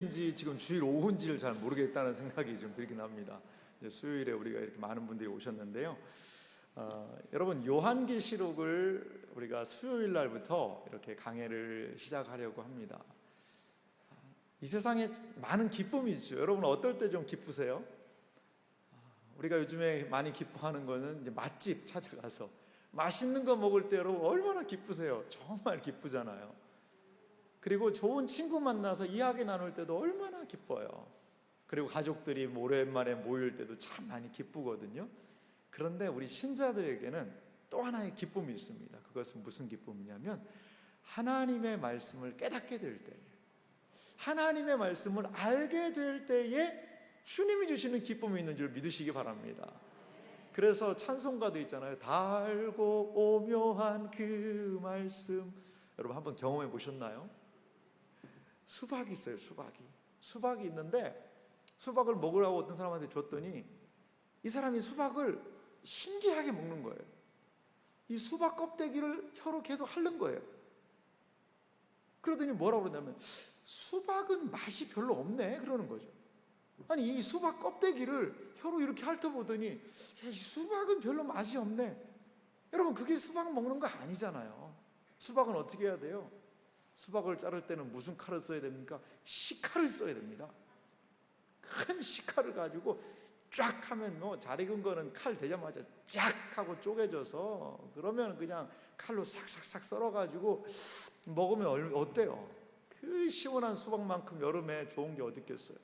인지 지금 주일 오후인지를 잘 모르겠다는 생각이 좀 들긴 합니다. 이제 수요일에 우리가 이렇게 많은 분들이 오셨는데요. 여러분, 요한계시록을 우리가 수요일 날부터 이렇게 강해를 시작하려고 합니다. 이 세상에 많은 기쁨이 있죠. 여러분, 어떨 때 좀 기쁘세요? 우리가 요즘에 많이 기뻐하는 거는 이제 맛집 찾아가서 맛있는 거 먹을 때 여러분 얼마나 기쁘세요? 정말 기쁘잖아요. 그리고 좋은 친구 만나서 이야기 나눌 때도 얼마나 기뻐요. 그리고 가족들이 오랜만에 모일 때도 참 많이 기쁘거든요. 그런데 우리 신자들에게는 또 하나의 기쁨이 있습니다. 그것은 무슨 기쁨이냐면 하나님의 말씀을 깨닫게 될 때, 하나님의 말씀을 알게 될 때에 주님이 주시는 기쁨이 있는 줄 믿으시기 바랍니다. 그래서 찬송가도 있잖아요. 달고 오묘한 그 말씀. 여러분 한번 경험해 보셨나요? 수박이 있어요. 수박이 있는데 수박을 먹으라고 어떤 사람한테 줬더니 이 사람이 수박을 신기하게 먹는 거예요. 이 수박 껍데기를 혀로 계속 핥는 거예요. 그러더니 뭐라고 그러냐면 수박은 맛이 별로 없네 그러는 거죠. 아니, 이 수박 껍데기를 혀로 이렇게 핥아보더니 이 수박은 별로 맛이 없네. 여러분, 그게 수박 먹는 거 아니잖아요. 수박은 어떻게 해야 돼요? 수박을 자를 때는 무슨 칼을 써야 됩니까? 식칼을 써야 됩니다. 큰 식칼을 가지고 쫙 하면 뭐 잘 익은 거는 칼 대자마자 쫙 하고 쪼개져서 그러면 그냥 칼로 싹싹싹 썰어가지고 먹으면 어때요? 그 시원한 수박만큼 여름에 좋은 게 어디 있겠어요?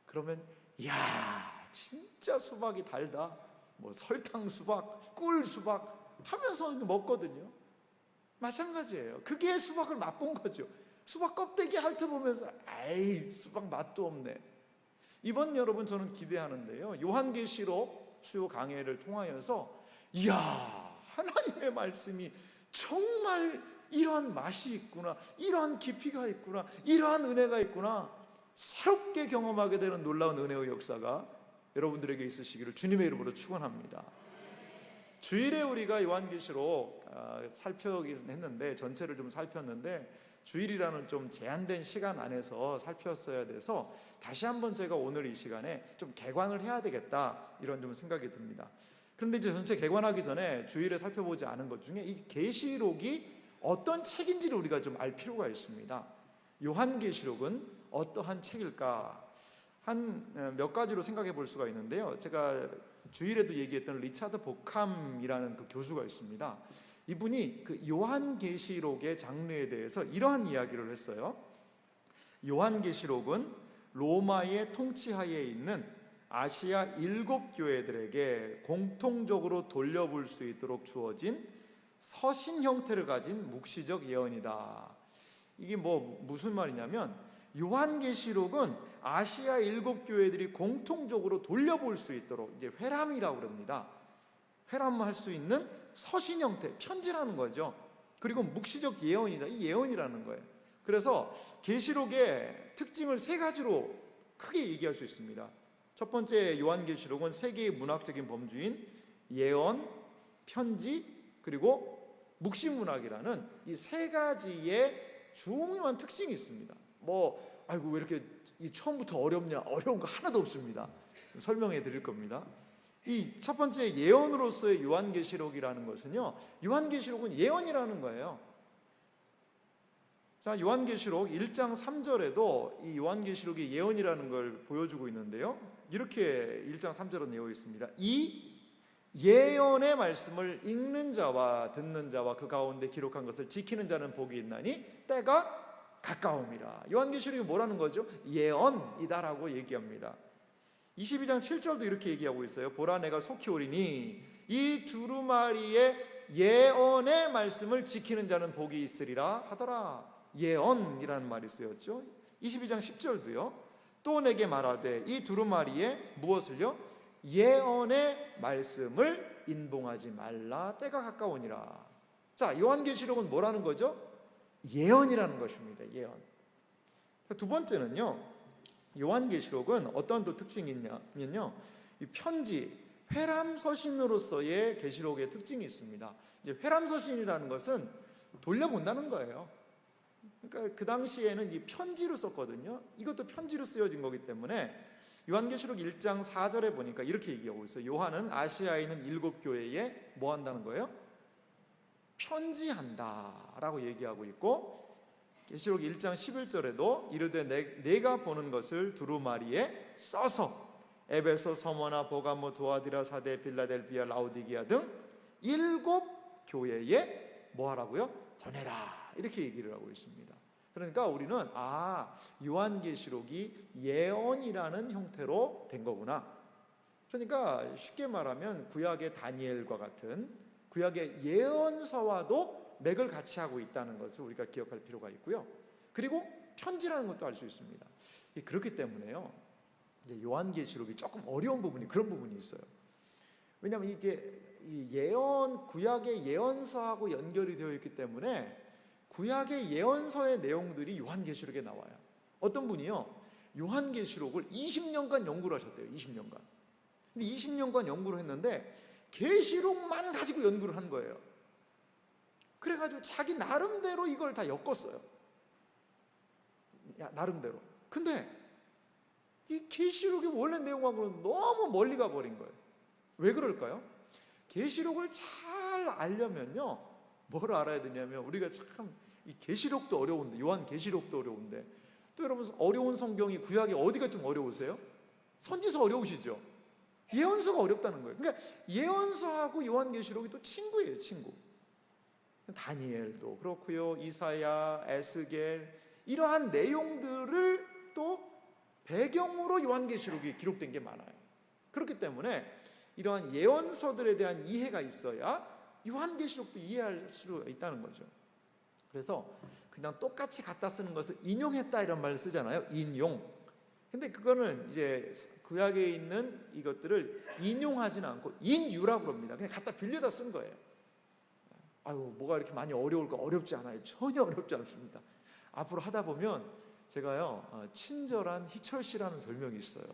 그러면 이야 진짜 수박이 달다, 뭐 설탕 수박, 꿀 수박 하면서 먹거든요. 마찬가지예요. 그게 수박을 맛본 거죠. 수박 껍데기 핥아보면서 아이 수박 맛도 없네. 이번 여러분 저는 기대하는데요, 요한계시록 수요 강해를 통하여서 이야 하나님의 말씀이 정말 이러한 맛이 있구나, 이러한 깊이가 있구나, 이러한 은혜가 있구나, 새롭게 경험하게 되는 놀라운 은혜의 역사가 여러분들에게 있으시기를 주님의 이름으로 축원합니다. 주일에 우리가 요한계시록 살펴보긴 했는데 전체를 좀 살폈는데 주일이라는 좀 제한된 시간 안에서 살폈어야 돼서 다시 한번 제가 오늘 이 시간에 좀 개관을 해야 되겠다 이런 좀 생각이 듭니다. 그런데 이제 전체 개관하기 전에 주일에 살펴보지 않은 것 중에 이 계시록이 어떤 책인지를 우리가 좀 알 필요가 있습니다. 요한계시록은 어떠한 책일까? 한 몇 가지로 생각해 볼 수가 있는데요. 제가 주일에도 얘기했던 리차드 보캄이라는 그 교수가 있습니다. 이분이 그 요한계시록의 장르에 대해서 이러한 이야기를 했어요. 요한계시록은 로마의 통치하에 있는 아시아 7교회들에게 공통적으로 돌려볼 수 있도록 주어진 서신 형태를 가진 묵시적 예언이다. 이게 무슨 말이냐면 요한계시록은 아시아 7교회들이 공통적으로 돌려볼 수 있도록 이제 회람이라고 그럽니다. 회람할 수 있는 서신 형태, 편지라는 거죠. 그리고 묵시적 예언이다. 이 예언이라는 거예요. 그래서 계시록의 특징을 세 가지로 크게 얘기할 수 있습니다. 첫 번째, 요한계시록은 세 개의 문학적인 범주인 예언, 편지, 그리고 묵시문학이라는 이 세 가지의 중요한 특징이 있습니다. 아이고 왜 이렇게 처음부터 어렵냐? 어려운 거 하나도 없습니다. 설명해 드릴 겁니다. 이 첫 번째 예언으로서의 요한계시록이라는 것은요, 요한계시록은 예언이라는 거예요. 자, 요한계시록 1장 3절에도 이 요한계시록이 예언이라는 걸 보여주고 있는데요, 이렇게 1장 3절은 되어 있습니다. 이 예언의 말씀을 읽는 자와 듣는 자와 그 가운데 기록한 것을 지키는 자는 복이 있나니 때가 가까움이라. 요한계시록이 뭐라는 거죠? 예언이다라고 얘기합니다. 22장 7절도 이렇게 얘기하고 있어요. 보라 내가 속히 오리니 이 두루마리의 예언의 말씀을 지키는 자는 복이 있으리라 하더라. 예언이라는 말이 쓰였죠. 22장 10절도요. 또 내게 말하되 이 두루마리에 무엇을요? 예언의 말씀을 인봉하지 말라. 때가 가까우니라. 자, 요한계시록은 뭐라는 거죠? 예언이라는 것입니다. 예언. 두 번째는요, 요한계시록은 어떤 또 특징이 있냐면요, 이 편지, 회람서신으로서의 계시록의 특징이 있습니다. 회람서신이라는 것은 돌려본다는 거예요. 그러니까 그 당시에는 이 편지로 썼거든요. 이것도 편지로 쓰여진 거기 때문에 요한계시록 1장 4절에 보니까 이렇게 얘기하고 있어요. 요한은 아시아에 있는 7교회에 뭐 한다는 거예요? 편지한다라고 얘기하고 있고, 계시록 1장 11절에도 이르되 내가 보는 것을 두루마리에 써서 에베소, 서머나, 보가모, 두아디라, 사데, 빌라델비아, 라오디게아 등 7교회에 뭐 하라고요? 보내라, 이렇게 얘기를 하고 있습니다. 그러니까 우리는 요한계시록이 예언이라는 형태로 된 거구나. 그러니까 쉽게 말하면 구약의 다니엘과 같은 구약의 예언서와도 맥을 같이 하고 있다는 것을 우리가 기억할 필요가 있고요. 그리고 편지라는 것도 알 수 있습니다. 그렇기 때문에요, 이제 요한계시록이 조금 어려운 부분이 그런 부분이 있어요. 왜냐하면 이게 이 구약의 예언서하고 연결이 되어 있기 때문에 구약의 예언서의 내용들이 요한계시록에 나와요. 어떤 분이요, 요한계시록을 20년간 연구를 하셨대요. 20년간. 근데 20년간 연구를 했는데 계시록만 가지고 연구를 한 거예요. 그래가지고 자기 나름대로 이걸 다 엮었어요. 나름대로. 근데 이 계시록의 원래 내용하고는 너무 멀리 가버린 거예요. 왜 그럴까요? 계시록을 잘 알려면요, 뭘 알아야 되냐면, 우리가 참 이 계시록도 어려운데, 요한 계시록도 어려운데, 또 여러분 어려운 성경이 구약에 어디가 좀 어려우세요? 선지서 어려우시죠? 예언서가 어렵다는 거예요. 그러니까 예언서하고 요한 계시록이 또 친구예요, 친구. 다니엘도 그렇고요, 이사야, 에스겔, 이러한 내용들을 또 배경으로 요한계시록이 기록된 게 많아요. 그렇기 때문에 이러한 예언서들에 대한 이해가 있어야 요한계시록도 이해할 수 있다는 거죠. 그래서 그냥 똑같이 갖다 쓰는 것을 인용했다 이런 말을 쓰잖아요. 인용. 근데 그거는 이제 구약에 있는 이것들을 인용하지는 않고 인유라고 합니다. 그냥 갖다 빌려다 쓴 거예요. 아유, 뭐가 이렇게 많이 어려울까? 어렵지 않아요. 전혀 어렵지 않습니다. 앞으로 하다 보면 제가요, 친절한 희철 씨라는 별명이 있어요.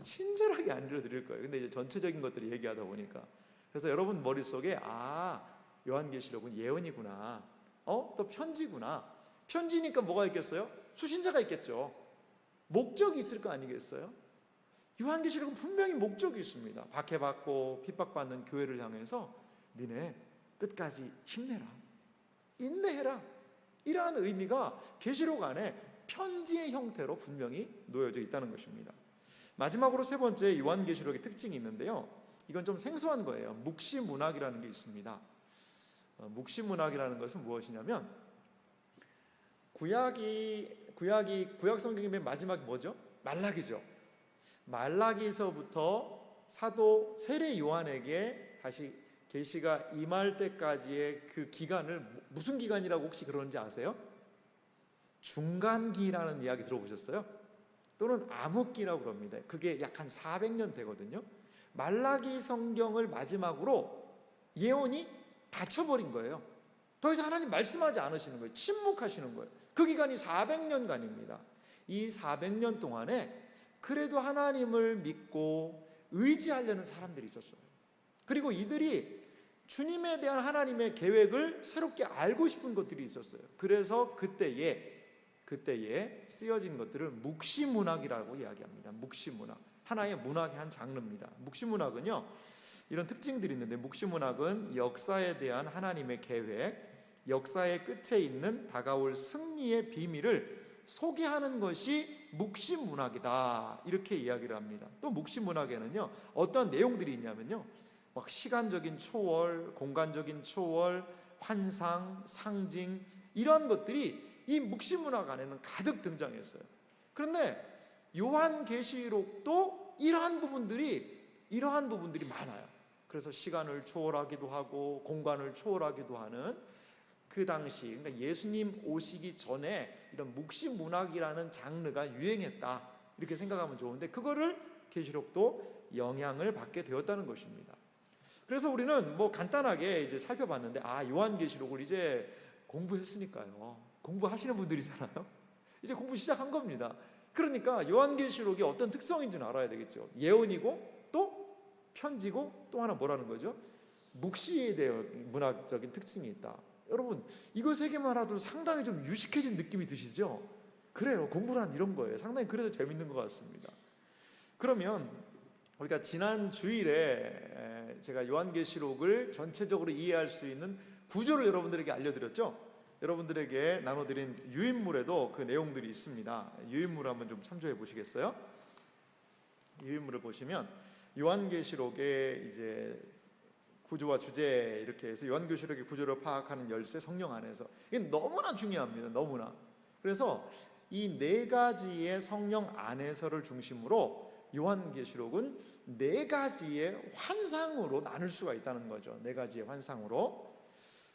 친절하게 안 들려드릴 거예요. 근데 이제 전체적인 것들을 얘기하다 보니까, 그래서 여러분 머릿속에 요한계시록은 예언이구나, 또 편지구나. 편지니까 뭐가 있겠어요? 수신자가 있겠죠. 목적이 있을 거 아니겠어요? 요한계시록은 분명히 목적이 있습니다. 박해받고 핍박받는 교회를 향해서 니네 끝까지 힘내라, 인내해라, 이러한 의미가 계시록 안에 편지의 형태로 분명히 놓여져 있다는 것입니다. 마지막으로 세 번째 요한계시록의 특징이 있는데요, 이건 좀 생소한 거예요. 묵시문학이라는 게 있습니다. 묵시문학이라는 것은 무엇이냐면, 구약 성경의 맨 마지막이 뭐죠? 말라기죠. 말라기서부터 사도 세례 요한에게 다시 계시가 임할 때까지의 그 기간을 무슨 기간이라고 혹시 그러는지 아세요? 중간기라는 이야기 들어보셨어요? 또는 암흑기라고 그럽니다. 그게 약 한 400년 되거든요. 말라기 성경을 마지막으로 예언이 닫혀버린 거예요. 더 이상 하나님 말씀하지 않으시는 거예요. 침묵하시는 거예요. 그 기간이 400년간입니다. 이 400년 동안에 그래도 하나님을 믿고 의지하려는 사람들이 있었어요. 그리고 이들이 주님에 대한 하나님의 계획을 새롭게 알고 싶은 것들이 있었어요. 그래서 그때에 쓰여진 것들을 묵시문학이라고 이야기합니다. 묵시문학, 하나의 문학의 한 장르입니다. 묵시문학은요, 이런 특징들이 있는데, 묵시문학은 역사에 대한 하나님의 계획, 역사의 끝에 있는 다가올 승리의 비밀을 소개하는 것이 묵시문학이다, 이렇게 이야기를 합니다. 또 묵시문학에는요, 어떤 내용들이 있냐면요, 막 시간적인 초월, 공간적인 초월, 환상, 상징, 이런 것들이 이 묵시문학 안에는 가득 등장했어요. 그런데 요한계시록도 이러한 부분들이 많아요. 그래서 시간을 초월하기도 하고 공간을 초월하기도 하는, 그 당시, 그러니까 예수님 오시기 전에 이런 묵시문학이라는 장르가 유행했다, 이렇게 생각하면 좋은데, 그거를 계시록도 영향을 받게 되었다는 것입니다. 그래서 우리는 뭐 간단하게 이제 살펴봤는데, 요한계시록을 이제 공부했으니까요, 공부하시는 분들이잖아요. 이제 공부 시작한 겁니다. 그러니까 요한계시록이 어떤 특성인지는 알아야 되겠죠. 예언이고 또 편지고 또 하나 뭐라는 거죠? 묵시에 대한 문학적인 특징이 있다. 여러분 이거 세 개만 하도 상당히 좀 유식해진 느낌이 드시죠? 그래요. 공부란 이런 거예요. 상당히 그래서 재밌는 것 같습니다. 그러면 우리가 지난 주일에 제가 요한계시록을 전체적으로 이해할 수 있는 구조를 여러분들에게 알려드렸죠? 여러분들에게 나눠드린 유인물에도 그 내용들이 있습니다. 유인물 한번 좀 참조해 보시겠어요? 유인물을 보시면 요한계시록의 이제 구조와 주제 이렇게 해서 요한계시록의 구조를 파악하는 열쇠 성령 안에서 이게 너무나 중요합니다. 너무나. 그래서 이 네 가지의 성령 안에서를 중심으로 요한계시록은 네 가지의 환상으로 나눌 수가 있다는 거죠. 네 가지의 환상으로.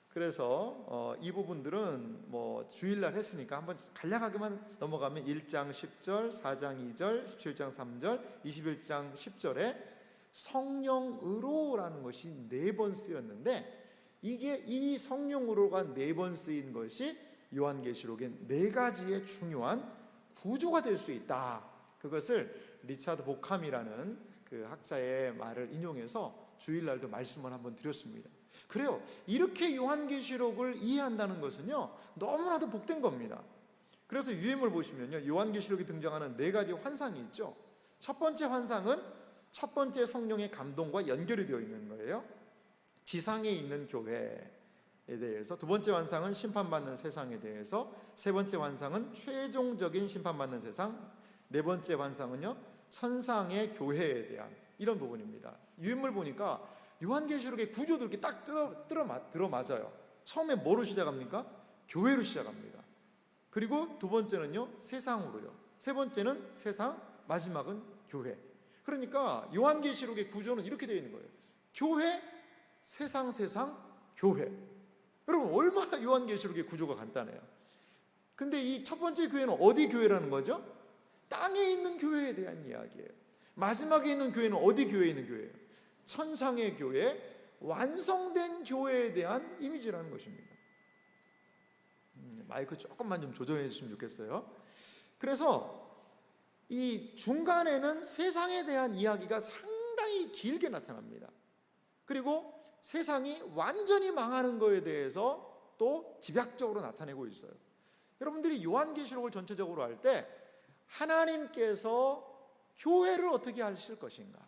그래서 이 부분들은 뭐 주일날 했으니까 한번 간략하게만 넘어가면 1장 10절, 4장 2절, 17장 3절, 21장 10절에 성령으로라는 것이 4번 쓰였는데 이게 이 성령으로가 4번 쓰인 것이 요한계시록의 4가지의 중요한 구조가 될 수 있다. 그것을 리차드 보캄이라는 그 학자의 말을 인용해서 주일날도 말씀을 한번 드렸습니다. 그래요. 이렇게 요한계시록을 이해한다는 것은요 너무나도 복된 겁니다. 그래서 유인물 보시면요 요한계시록에 등장하는 4가지 환상이 있죠. 첫 번째 환상은 첫 번째 성령의 감동과 연결이 되어 있는 거예요. 지상에 있는 교회에 대해서. 두 번째 환상은 심판받는 세상에 대해서. 세 번째 환상은 최종적인 심판받는 세상. 네 번째 환상은요 천상의 교회에 대한 이런 부분입니다. 유인물 보니까 요한계시록의 구조도 이렇게 딱 들어맞아요. 처음에 뭐로 시작합니까? 교회로 시작합니다. 그리고 두 번째는요 세상으로요. 세 번째는 세상, 마지막은 교회. 그러니까 요한계시록의 구조는 이렇게 되어 있는 거예요. 교회, 세상, 교회. 여러분 얼마나 요한계시록의 구조가 간단해요. 근데 이 첫 번째 교회는 어디 교회라는 거죠? 땅에 있는 교회에 대한 이야기예요. 마지막에 있는 교회는 어디 교회에 있는 교회예요? 천상의 교회, 완성된 교회에 대한 이미지라는 것입니다. 마이크 조금만 좀 조절해 주시면 좋겠어요. 그래서 이 중간에는 세상에 대한 이야기가 상당히 길게 나타납니다. 그리고 세상이 완전히 망하는 것에 대해서 또 집약적으로 나타내고 있어요. 여러분들이 요한계시록을 전체적으로 할 때 하나님께서 교회를 어떻게 하실 것인가,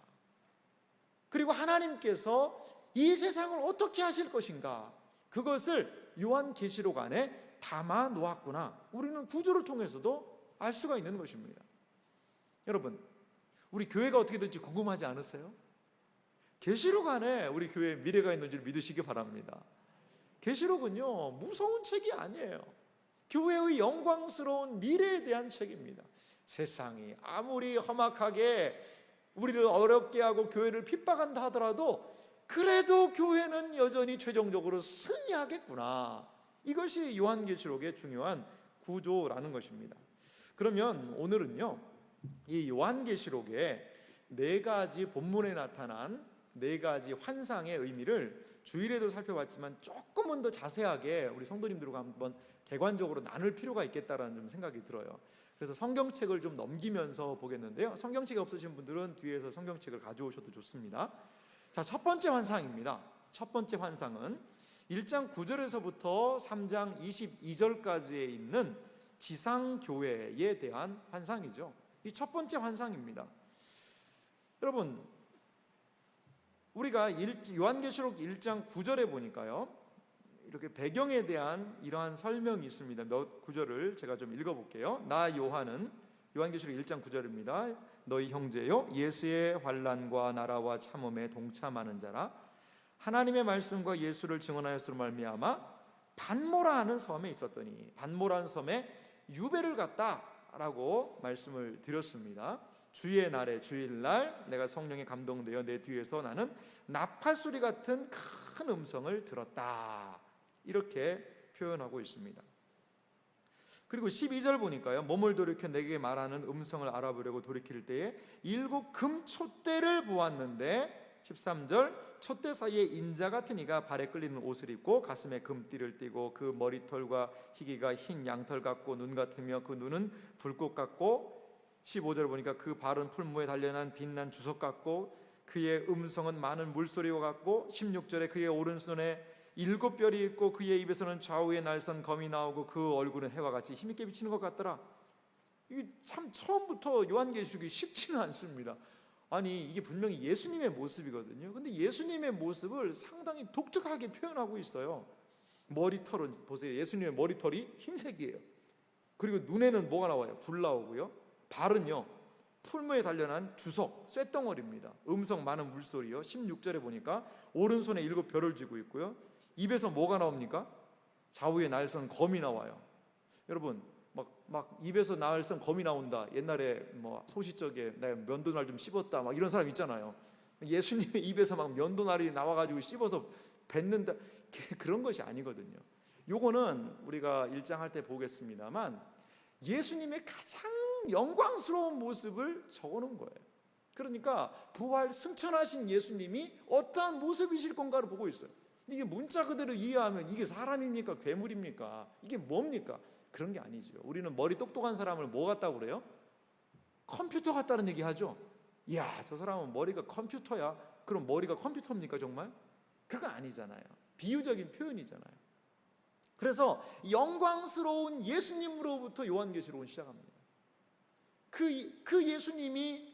그리고 하나님께서 이 세상을 어떻게 하실 것인가, 그것을 요한계시록 안에 담아 놓았구나, 우리는 구조를 통해서도 알 수가 있는 것입니다. 여러분 우리 교회가 어떻게 될지 궁금하지 않으세요? 계시록 안에 우리 교회에 미래가 있는 줄 믿으시기 바랍니다. 계시록은요 무서운 책이 아니에요. 교회의 영광스러운 미래에 대한 책입니다. 세상이 아무리 험악하게 우리를 어렵게 하고 교회를 핍박한다 하더라도 그래도 교회는 여전히 최종적으로 승리하겠구나, 이것이 요한계시록의 중요한 구조라는 것입니다. 그러면 오늘은요 이 요한계시록의 4가지 본문에 나타난 4가지 환상의 의미를 주일에도 살펴봤지만 조금은 더 자세하게 우리 성도님들과 한번 객관적으로 나눌 필요가 있겠다라는 좀 생각이 들어요. 그래서 성경책을 좀 넘기면서 보겠는데요, 성경책이 없으신 분들은 뒤에서 성경책을 가져오셔도 좋습니다. 자, 첫 번째 환상입니다. 첫 번째 환상은 1장 9절에서부터 3장 22절까지에 있는 지상교회에 대한 환상이죠. 이 첫 번째 환상입니다. 여러분 우리가 요한계시록 1장 9절에 보니까요 이렇게 배경에 대한 이러한 설명이 있습니다. 몇 구절을 제가 좀 읽어볼게요. 나 요한은, 요한계시록 1장 9절입니다. 너희 형제요 예수의 환난과 나라와 참음에 동참하는 자라, 하나님의 말씀과 예수를 증언하였으로 말미암아 반모라 하는 섬에 있었더니, 반모라는 섬에 유배를 갔다라고 말씀을 드렸습니다. 주의 날에, 주일날 내가 성령에 감동되어 내 뒤에서 나는 나팔소리 같은 큰 음성을 들었다, 이렇게 표현하고 있습니다. 그리고 12절 보니까요 몸을 돌이켜 내게 말하는 음성을 알아보려고 돌이킬 때에 7 금촛대를 보았는데, 13절 촛대 사이에 인자 같은 이가 발에 끌리는 옷을 입고 가슴에 금띠를 띠고 그 머리털과 희기가 흰 양털 같고 눈 같으며 그 눈은 불꽃 같고, 15절 보니까 그 발은 풀무에 단련한 빛난 주석 같고 그의 음성은 많은 물소리와 같고, 16절에 그의 오른손에 일곱 별이 있고 그의 입에서는 좌우에 날선 검이 나오고 그 얼굴은 해와 같이 힘있게 비치는 것 같더라. 이게 참 처음부터 요한계시록이 쉽지는 않습니다. 아니 이게 분명히 예수님의 모습이거든요. 근데 예수님의 모습을 상당히 독특하게 표현하고 있어요. 머리털은 보세요. 예수님의 머리털이 흰색이에요. 그리고 눈에는 뭐가 나와요? 불 나오고요. 발은요 풀무에 단련한 주석, 쇳덩어리입니다. 음성 많은 물소리요. 16절에 보니까 오른손에 일곱 별을 쥐고 있고요. 입에서 뭐가 나옵니까? 좌우에 날선 검이 나와요. 여러분 막 입에서 날선 검이 나온다. 옛날에 뭐 소시적에 내가 면도날 좀 씹었다 막 이런 사람 있잖아요. 예수님의 입에서 막 면도날이 나와가지고 씹어서 뱉는다. 그런 것이 아니거든요. 요거는 우리가 일장할 때 보겠습니다만 예수님의 가장 영광스러운 모습을 적어놓은 거예요. 그러니까 부활 승천하신 예수님이 어떠한 모습이실 건가를 보고 있어요. 이게 문자 그대로 이해하면 이게 사람입니까? 괴물입니까? 이게 뭡니까? 그런 게 아니죠. 우리는 머리 똑똑한 사람을 뭐 같다고 그래요? 컴퓨터 같다는 얘기 하죠. 이야, 저 사람은 머리가 컴퓨터야. 그럼 머리가 컴퓨터입니까 정말? 그거 아니잖아요. 비유적인 표현이잖아요. 그래서 영광스러운 예수님으로부터 요한계시록은 시작합니다. 그 예수님이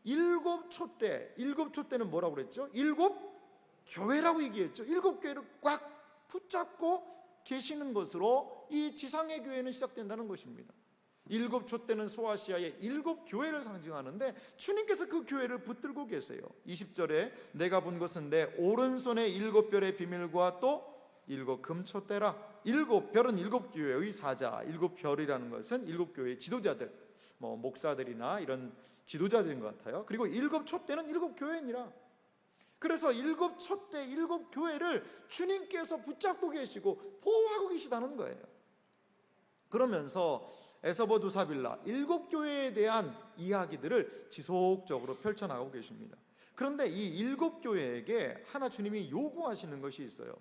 일곱 촛대는 뭐라고 그랬죠? 일곱 교회라고 얘기했죠. 일곱 교회를 꽉 붙잡고 계시는 것으로 이 지상의 교회는 시작된다는 것입니다. 일곱 촛대는 소아시아의 일곱 교회를 상징하는데 주님께서 그 교회를 붙들고 계세요. 20절에 내가 본 것은 내 오른손에 일곱 별의 비밀과 또 일곱 금촛대라. 일곱 별은 일곱 교회의 사자, 일곱 별이라는 것은 일곱 교회의 지도자들, 뭐 목사들이나 이런 지도자들인 것 같아요. 그리고 일곱 촛대는 일곱 교회니라. 그래서 일곱 촛대, 일곱 교회를 주님께서 붙잡고 계시고 보호하고 계시다는 거예요. 그러면서 에서버두사빌라 일곱 교회에 대한 이야기들을 지속적으로 펼쳐나가고 계십니다. 그런데 이 일곱 교회에게 하나 주님이 요구하시는 것이 있어요.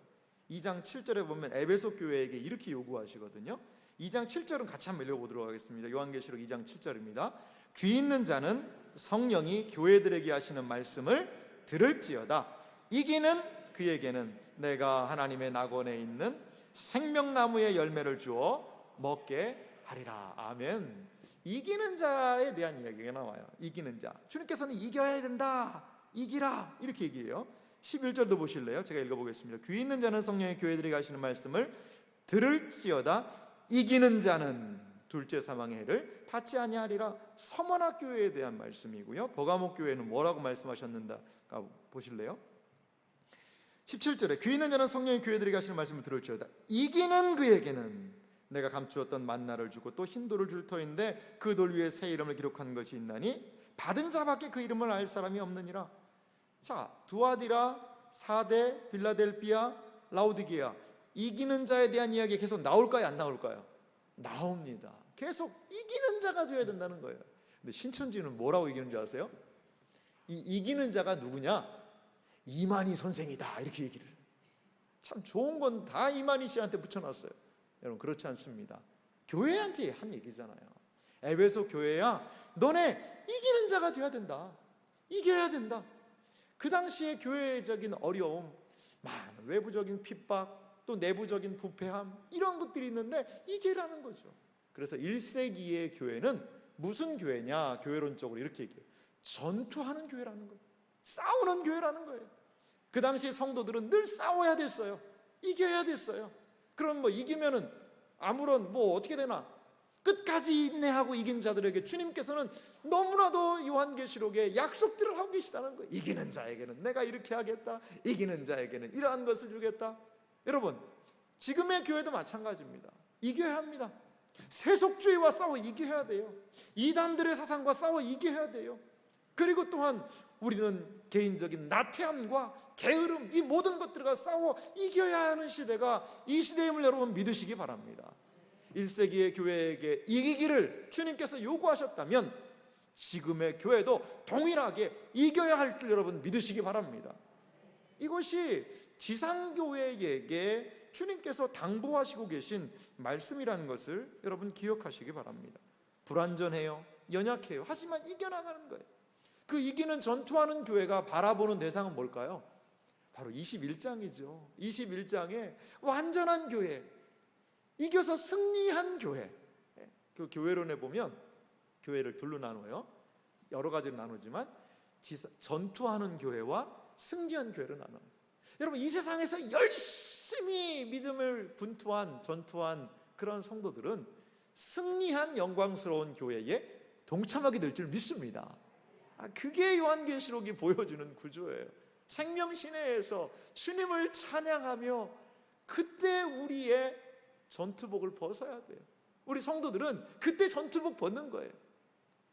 2장 7절에 보면 에베소 교회에게 이렇게 요구하시거든요. 2장 7절은 같이 한번 읽어보도록 하겠습니다. 요한계시록 2장 7절입니다. 귀 있는 자는 성령이 교회들에게 하시는 말씀을 들을지어다. 이기는 그에게는 내가 하나님의 낙원에 있는 생명나무의 열매를 주어 먹게 하리라. 아멘. 이기는 자에 대한 이야기가 나와요. 이기는 자. 주님께서는 이겨야 된다. 이기라. 이렇게 얘기해요. 11절도 보실래요? 제가 읽어보겠습니다. 귀 있는 자는 성령의 교회들에게 하시는 말씀을 들을지어다. 이기는 자는 둘째 사망의 해를 받지 아니하리라. 서머나 교회에 대한 말씀이고요. 버가목 교회는 뭐라고 말씀하셨는가 보실래요? 17절에 귀 있는 자는 성령의 교회들에게 하시는 말씀을 들을지어다. 이기는 그에게는 내가 감추었던 만나를 주고 또 흰돌을 줄 터인데 그 돌 위에 새 이름을 기록한 것이 있나니 받은 자밖에 그 이름을 알 사람이 없느니라. 자, 두아디라, 사대, 빌라델비아, 라오디게아, 이기는 자에 대한 이야기 계속 나올까요? 안 나올까요? 나옵니다. 계속 이기는 자가 되어야 된다는 거예요. 근데 신천지는 뭐라고 이기는 줄 아세요? 이 이기는 자가 누구냐? 이만희 선생이다 이렇게 얘기를 해요. 참 좋은 건 다 이만희 씨한테 붙여놨어요. 여러분 그렇지 않습니다. 교회한테 한 얘기잖아요. 에베소 교회야, 너네 이기는 자가 돼야 된다. 이겨야 된다. 그 당시에 교회적인 어려움, 많은 외부적인 핍박, 또 내부적인 부패함 이런 것들이 있는데 이겨라는 거죠. 그래서 1세기의 교회는 무슨 교회냐? 교회론적으로 이렇게 얘기해요. 전투하는 교회라는 거예요. 싸우는 교회라는 거예요. 그 당시 성도들은 늘 싸워야 됐어요. 이겨야 됐어요. 그럼 뭐 이기면은 아무런 뭐 어떻게 되나? 끝까지 인내하고 이긴 자들에게 주님께서는 너무나도 요한계시록에 약속들을 하고 계시다는 거예요. 이기는 자에게는 내가 이렇게 하겠다. 이기는 자에게는 이러한 것을 주겠다. 여러분 지금의 교회도 마찬가지입니다. 이겨야 합니다. 세속주의와 싸워 이겨야 돼요. 이단들의 사상과 싸워 이겨야 돼요. 그리고 또한 우리는 개인적인 나태함과 게으름 이 모든 것들과 싸워 이겨야 하는 시대가 이 시대임을 여러분 믿으시기 바랍니다. 1세기의 교회에게 이기기를 주님께서 요구하셨다면 지금의 교회도 동일하게 이겨야 할 줄 여러분 믿으시기 바랍니다. 이것이 지상교회에게 주님께서 당부하시고 계신 말씀이라는 것을 여러분 기억하시기 바랍니다. 불완전해요, 연약해요. 하지만 이겨나가는 거예요. 그 이기는 전투하는 교회가 바라보는 대상은 뭘까요? 바로 21장이죠. 21장에 완전한 교회, 이겨서 승리한 교회. 그 교회론에 보면 교회를 둘로 나눠요. 여러 가지로 나누지만 전투하는 교회와 승리한 교회로 나눠요. 여러분, 이 세상에서 열심히 믿음을 전투한 그런 성도들은 승리한 영광스러운 교회에 동참하게 될 줄 믿습니다. 그게 요한계시록이 보여주는 구조예요. 생명시내에서 주님을 찬양하며 그때 우리의 전투복을 벗어야 돼요. 우리 성도들은 그때 전투복 벗는 거예요.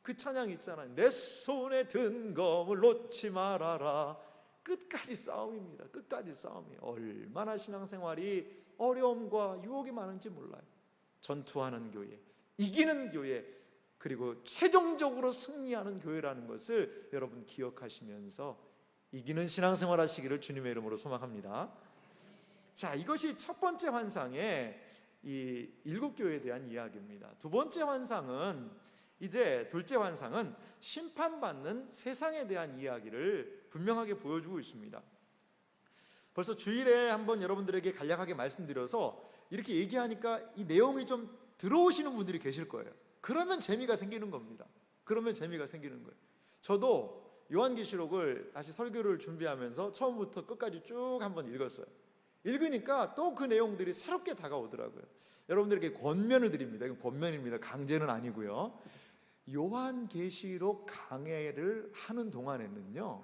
그 찬양 있잖아요. 내 손에 든 검을 놓지 말아라. 끝까지 싸움입니다. 끝까지 싸움이에요. 얼마나 신앙생활이 어려움과 유혹이 많은지 몰라요. 전투하는 교회, 이기는 교회, 그리고 최종적으로 승리하는 교회라는 것을 여러분 기억하시면서 이기는 신앙생활 하시기를 주님의 이름으로 소망합니다. 자, 이것이 첫 번째 환상의 이 7교회에 대한 이야기입니다. 두 번째 환상은, 둘째 환상은 심판받는 세상에 대한 이야기를 분명하게 보여주고 있습니다. 벌써 주일에 한번 여러분들에게 간략하게 말씀드려서 이렇게 얘기하니까 이 내용이 좀 들어오시는 분들이 계실 거예요. 그러면 재미가 생기는 겁니다. 저도 요한계시록을 다시 설교를 준비하면서 처음부터 끝까지 쭉 한번 읽었어요. 읽으니까 또 그 내용들이 새롭게 다가오더라고요. 여러분들에게 권면을 드립니다. 이건 권면입니다. 강제는 아니고요. 요한계시록 강해를 하는 동안에는요,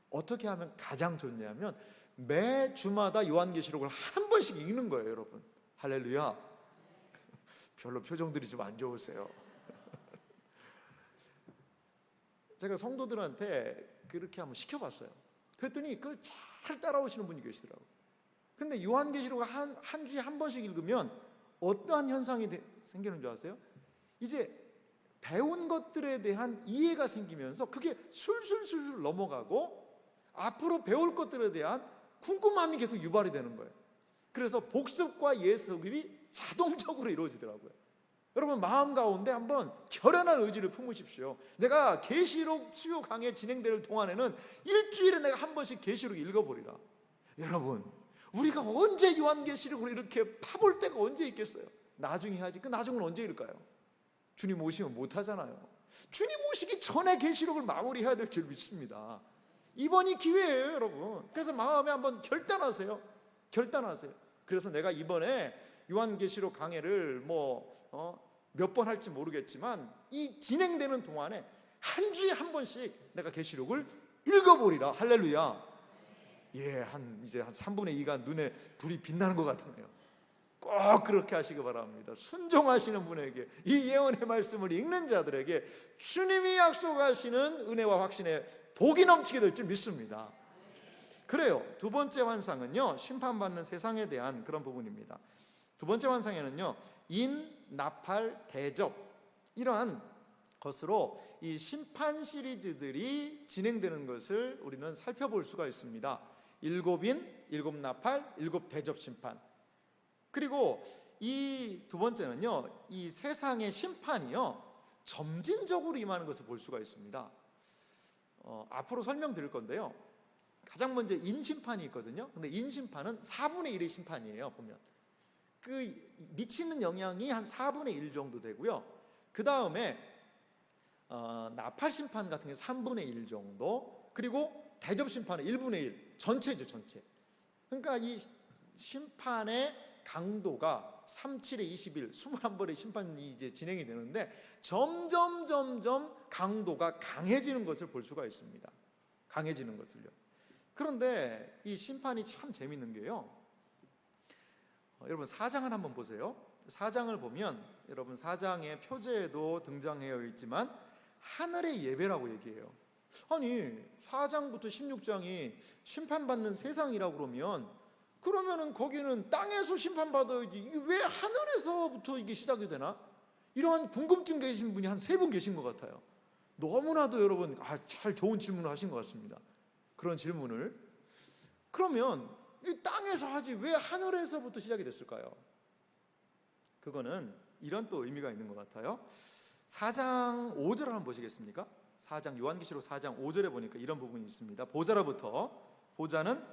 어떻게 하면 가장 좋냐면 매 주마다 요한계시록을 한 번씩 읽는 거예요, 여러분. 할렐루야. 별로 표정들이 좀 안 좋으세요. 제가 성도들한테 그렇게 한번 시켜봤어요. 그랬더니 그걸 잘 따라오시는 분이 계시더라고요. 근데 요한계시록을 한 주에 한 번씩 읽으면 어떠한 현상이 생기는 줄 아세요? 이제 배운 것들에 대한 이해가 생기면서 그게 술술술 넘어가고 앞으로 배울 것들에 대한 궁금함이 계속 유발이 되는 거예요. 그래서 복습과 예습이 자동적으로 이루어지더라고요. 여러분, 마음 가운데 한번 결연한 의지를 품으십시오. 내가 계시록 수요 강해 진행될 동안에는 일주일에 내가 한 번씩 계시록 읽어버리라. 여러분, 우리가 언제 요한계시록을 이렇게 파볼 때가 언제 있겠어요? 나중에 해야지. 그 나중은 언제일까요? 주님 오시면 못하잖아요. 주님 오시기 전에 계시록을 마무리해야 될 줄 믿습니다. 이번이 기회예요, 여러분. 그래서 마음에 한번 결단하세요. 그래서 내가 이번에 요한계시록 강해를 몇 번 할지 모르겠지만 이 진행되는 동안에 한 주에 한 번씩 내가 계시록을 읽어보리라. 할렐루야. 이제 한 3분의 2가 눈에 불이 빛나는 것 같으네요. 꼭 그렇게 하시기 바랍니다. 순종하시는 분에게, 이 예언의 말씀을 읽는 자들에게 주님이 약속하시는 은혜와 확신의 복이 넘치게 될 줄 믿습니다. 그래요. 두 번째 환상은요, 심판받는 세상에 대한 그런 부분입니다. 두 번째 환상에는요, 나팔, 대접, 이러한 것으로 이 심판 시리즈들이 진행되는 것을 우리는 살펴볼 수가 있습니다. 7 나팔, 7 대접 심판. 그리고 이 두 번째는요, 이 세상의 심판이요, 점진적으로 임하는 것을 볼 수가 있습니다. 앞으로 설명드릴 건데요, 가장 먼저 인심판이 있거든요. 근데 인심판은 4분의 1의 심판이에요. 보면 그 미치는 영향이 한 4분의 1 정도 되고요. 그 다음에 나팔 심판 같은 게 3분의 1 정도, 그리고 대접 심판은 1분의 1, 전체죠, 전체. 그러니까 이 심판의 강도가 3, 7에 21, 21번의 심판이 이제 진행이 되는데 점점 강도가 강해지는 것을 볼 수가 있습니다. 강해지는 것을요. 그런데 이 심판이 참 재밌는 게요, 여러분 4장을 한번 보세요. 4장을 보면 여러분 4장의 표제에도 등장하여 있지만 하늘의 예배라고 얘기해요. 아니 4장부터 16장이 심판받는 세상이라고 그러면은 거기는 땅에서 심판받아야지, 이게 왜 하늘에서부터 이게 시작이 되나? 이러한 궁금증 계신 분이 한 3분 계신 것 같아요. 너무나도 여러분 잘 좋은 질문을 하신 것 같습니다. 그런 질문을. 그러면 이 땅에서 하지 왜 하늘에서부터 시작이 됐을까요? 그거는 이런 또 의미가 있는 것 같아요. 4장 5절 한번 보시겠습니까? 4장 요한계시록 4장 5절에 보니까 이런 부분이 있습니다. 보좌로부터, 보좌는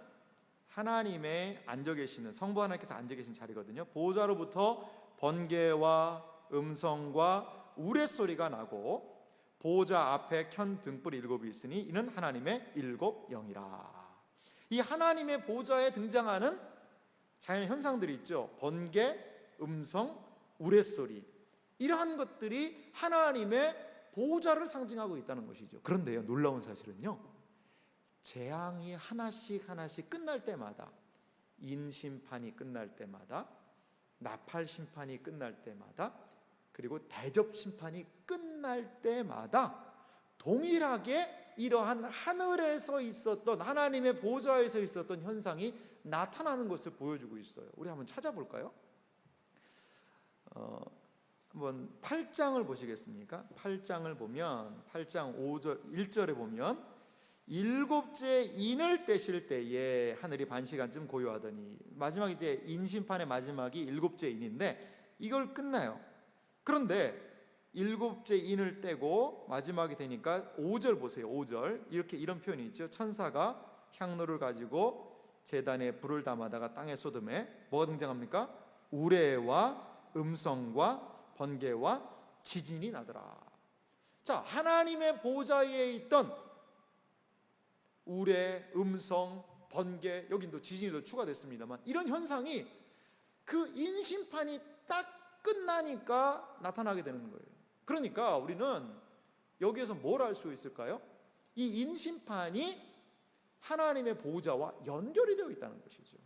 하나님의 앉아 계시는, 성부 하나님께서 앉아 계신 자리거든요. 보호자로부터 번개와 음성과 우레소리가 나고 보호자 앞에 켠 등불 7이 있으니 이는 하나님의 7 영이라. 이 하나님의 보호자에 등장하는 자연 현상들이 있죠. 번개, 음성, 우레소리, 이러한 것들이 하나님의 보호자를 상징하고 있다는 것이죠. 그런데요, 놀라운 사실은요, 재앙이 하나씩 하나씩 끝날 때마다, 인심판이 끝날 때마다, 나팔 심판이 끝날 때마다, 그리고 대접 심판이 끝날 때마다 동일하게 이러한 하늘에서 있었던, 하나님의 보호자에서 있었던 현상이 나타나는 것을 보여주고 있어요. 우리 한번 찾아볼까요? 한번 8장을 보시겠습니까? 8장을 보면 8장 5절 1절에 보면 일곱째 인을 떼실 때에 하늘이 반시간쯤 고요하더니, 마지막 이제 인심판의 마지막이 일곱째 인인데 이걸 끝나요. 그런데 일곱째 인을 떼고 마지막이 되니까 5절 보세요. 5절 이런 표현이 있죠. 천사가 향로를 가지고 제단에 불을 담아다가 땅에 쏟음에 뭐가 등장합니까? 우레와 음성과 번개와 지진이 나더라. 자, 하나님의 보호자에 있던 우레, 음성, 번개, 여긴 또 지진이 더 추가됐습니다만, 이런 현상이 그 인심판이 딱 끝나니까 나타나게 되는 거예요. 그러니까 우리는 여기에서 뭘 알 수 있을까요? 이 인심판이 하나님의 보호자와 연결이 되어 있다는 것이죠.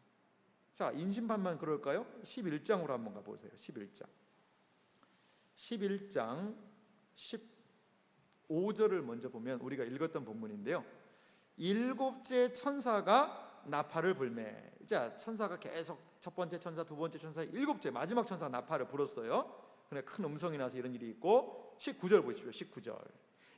자, 인심판만 그럴까요? 11장으로 한번 가보세요. 11장 15절을 먼저 보면 우리가 읽었던 본문인데요, 일곱째 천사가 나팔을 불매. 자, 천사가 계속 첫 번째 천사, 두 번째 천사, 일곱째 마지막 천사가 나팔을 불었어요. 그래, 큰 음성이 나서 이런 일이 있고, 19절 보십시오. 19절.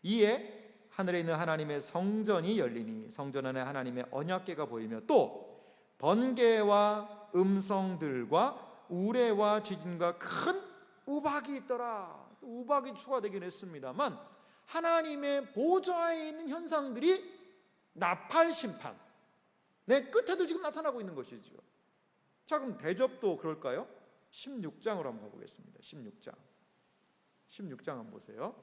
이에 하늘에 있는 하나님의 성전이 열리니 성전 안에 하나님의 언약궤가 보이며 또 번개와 음성들과 우레와 지진과 큰 우박이 있더라. 우박이 추가되긴 했습니다만 하나님의 보좌에 있는 현상들이 나팔 심판, 내 끝에도 지금 나타나고 있는 것이죠. 자, 그럼 대접도 그럴까요? 16장으로 한번 가보겠습니다. 16장 한번 보세요.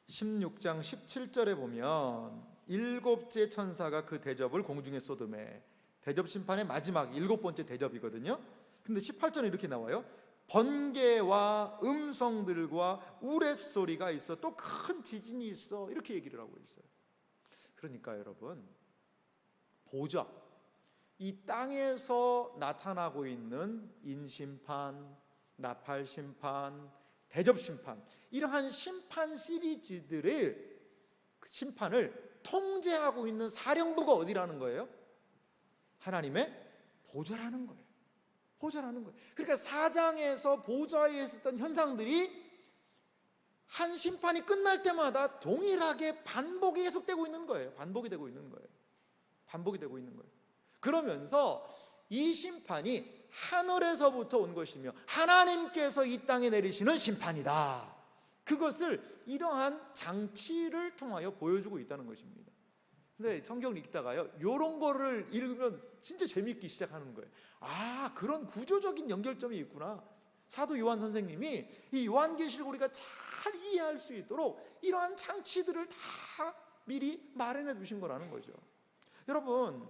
16장 17절에 보면 일곱째 천사가 그 대접을 공중에 쏟음에, 대접 심판의 마지막 7번째 대접이거든요. 근데 18절에 이렇게 나와요. 번개와 음성들과 우레소리가 있어, 또 큰 지진이 있어, 이렇게 얘기를 하고 있어요. 그러니까 여러분, 보좌, 이 땅에서 나타나고 있는 인심판, 나팔심판, 대접심판, 이러한 심판 시리즈들의 그 심판을 통제하고 있는 사령부가 어디라는 거예요? 하나님의 보좌라는 거예요. 보좌라는 거예요. 그러니까 사장에서 보좌에 있었던 현상들이 한 심판이 끝날 때마다 동일하게 반복이 계속되고 있는 거예요. 반복이 되고 있는 거예요. 그러면서 이 심판이 하늘에서부터 온 것이며 하나님께서 이 땅에 내리시는 심판이다. 그것을 이러한 장치를 통하여 보여주고 있다는 것입니다. 근데 성경을 읽다가요, 이런 거를 읽으면 진짜 재미있기 시작하는 거예요. 아, 그런 구조적인 연결점이 있구나. 사도 요한 선생님이 이 요한계시록 우리가 잘 이해할 수 있도록 이러한 장치들을 다 미리 마련해 두신 거라는 거죠. 여러분,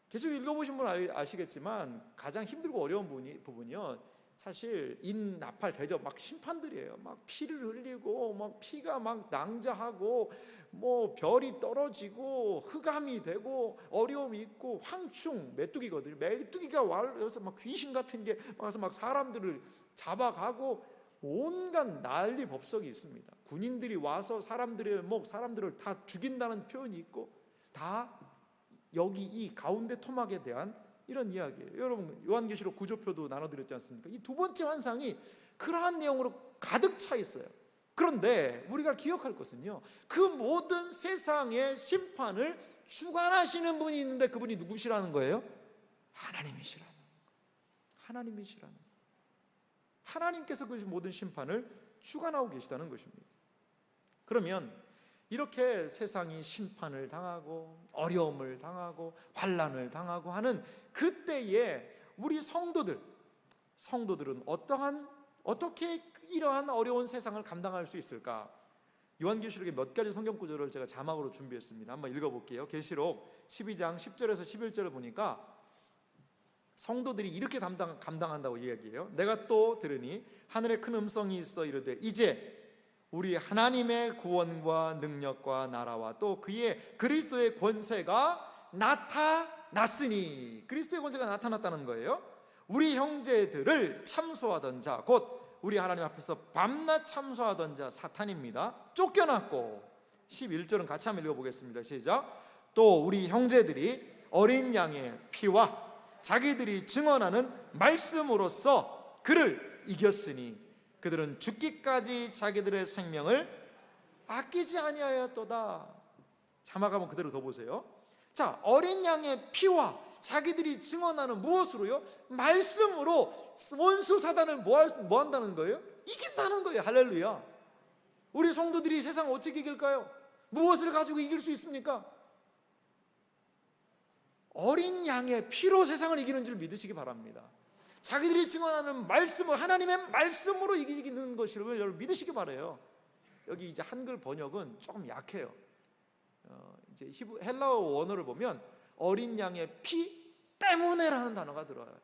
계속 읽어보신 분 아시겠지만 가장 힘들고 어려운 부분이요, 사실 인나팔 대접 막 심판들이에요. 막 피를 흘리고 막 피가 막 낭자하고 뭐 별이 떨어지고 흑암이 되고 어려움이 있고 황충, 메뚜기거든요. 메뚜기가 와서 막 귀신 같은 게 와서 막 사람들을 잡아가고 온갖 난리 법석이 있습니다. 군인들이 와서 사람들을 다 죽인다는 표현이 있고, 다 여기 이 가운데 토막에 대한 이런 이야기예요. 여러분, 요한계시록 구조표도 나눠드렸지 않습니까? 이 두 번째 환상이 그러한 내용으로 가득 차 있어요. 그런데 우리가 기억할 것은요, 그 모든 세상의 심판을 주관하시는 분이 있는데 그분이 누구시라는 거예요? 하나님이시라는, 하나님께서 그 모든 심판을 주관하고 계시다는 것입니다. 그러면 이렇게 세상이 심판을 당하고 어려움을 당하고 환난을 당하고 하는 그때에 우리 성도들은 어떻게 이러한 어려운 세상을 감당할 수 있을까? 요한계시록의 몇 가지 성경 구절을 제가 자막으로 준비했습니다. 한번 읽어볼게요. 계시록 12장 10절에서 11절을 보니까 성도들이 이렇게 감당한다고 이야기해요. 내가 또 들으니 하늘에 큰 음성이 있어 이르되 이제 우리 하나님의 구원과 능력과 나라와 또 그의 그리스도의 권세가 나타났으니, 그리스도의 권세가 나타났다는 거예요. 우리 형제들을 참소하던 자, 곧 우리 하나님 앞에서 밤낮 참소하던 자 사탄입니다. 쫓겨났고, 11절은 같이 한번 읽어보겠습니다. 시작. 또 우리 형제들이 어린 양의 피와 자기들이 증언하는 말씀으로써 그를 이겼으니 그들은 죽기까지 자기들의 생명을 아끼지 아니하였도다. 자막 한번 그대로 더 보세요. 자, 어린 양의 피와 자기들이 증언하는 무엇으로요? 말씀으로 원수 사단을 뭐 한다는 거예요? 이긴다는 거예요. 할렐루야. 우리 성도들이 세상을 어떻게 이길까요? 무엇을 가지고 이길 수 있습니까? 어린 양의 피로 세상을 이기는 줄 믿으시기 바랍니다. 자기들이 증언하는 말씀을 하나님의 말씀으로 이기는 것을 여러분 믿으시기 바라요. 여기 이제 한글 번역은 조금 약해요. 이제 헬라어 원어를 보면 어린 양의 피 때문에라는 단어가 들어요.